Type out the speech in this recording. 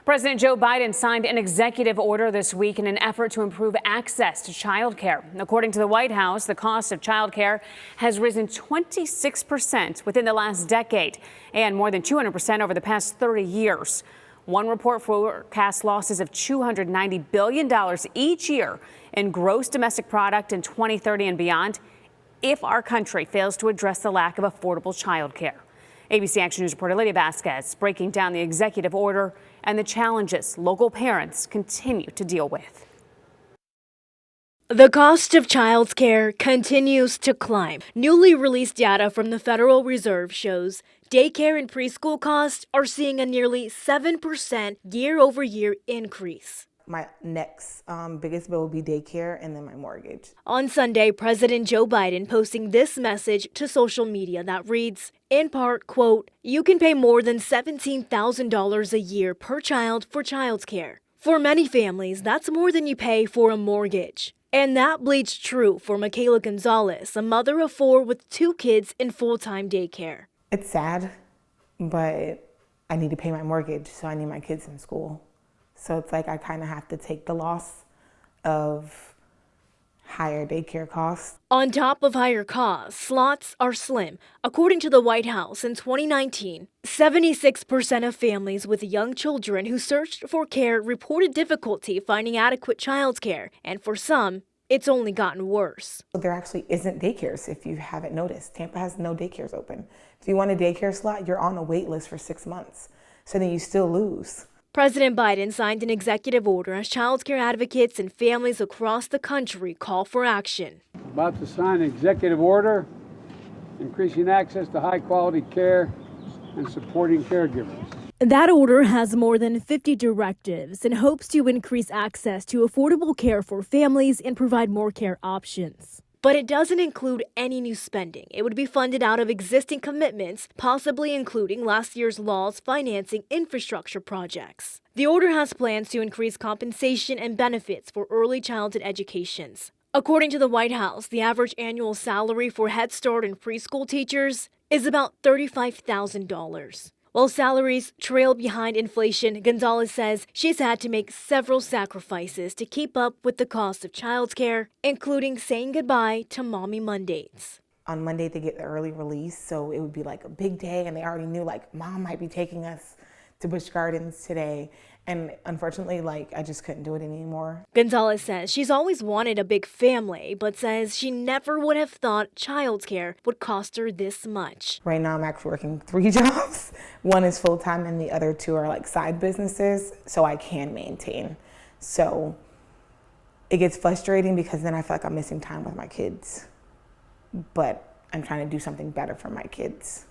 President Joe Biden signed an executive order this week in an effort to improve access to child care. According to the White House, the cost of child care has risen 26% within the last decade and more than 200% over the past 30 years. One report forecasts losses of $290 billion each year in gross domestic product in 2030 and beyond if our country fails to address the lack of affordable child care. ABC Action News reporter Lydia Vasquez breaking down the executive order and the challenges local parents continue to deal with. The cost of childcare continues to climb. Newly released data from the Federal Reserve shows daycare and preschool costs are seeing a nearly 7% year-over-year increase. My next biggest bill will be daycare and then my mortgage. On Sunday, President Joe Biden posting this message to social media that reads, in part, quote, "You can pay more than $17,000 a year per child for childcare. For many families, that's more than you pay for a mortgage." And that bleeds true for Michaela Gonzalez, a mother of 4 with 2 kids in full-time daycare. It's sad, but I need to pay my mortgage, so I need my kids in school. So it's like I kind of have to take the loss of higher daycare costs. On top of higher costs, slots are slim. According to the White House, in 2019, 76% of families with young children who searched for care reported difficulty finding adequate childcare, and for some, it's only gotten worse. There actually isn't daycares, if you haven't noticed. Tampa has no daycares open. If you want a daycare slot, you're on a wait list for 6 months. So then you still lose. President Biden signed an executive order as child care advocates and families across the country call for action. About to sign an executive order increasing access to high-quality care and supporting caregivers. That order has more than 50 directives and hopes to increase access to affordable care for families and provide more care options. But it doesn't include any new spending. It would be funded out of existing commitments, possibly including last year's laws financing infrastructure projects. The order has plans to increase compensation and benefits for early childhood educations. According to the White House, the average annual salary for Head Start and preschool teachers is about $35,000. While salaries trail behind inflation, Gonzalez says she's had to make several sacrifices to keep up with the cost of childcare, including saying goodbye to Mommy Mondays. On Monday, they get the early release, so it would be like a big day, and they already knew like Mom might be taking us to Busch Gardens today. And unfortunately, I just couldn't do it anymore. Gonzalez says she's always wanted a big family, but says she never would have thought childcare would cost her this much. Right now, I'm actually working 3 jobs. One is full-time and the other 2 are side businesses, so I can maintain. So it gets frustrating because then I feel like I'm missing time with my kids. But I'm trying to do something better for my kids.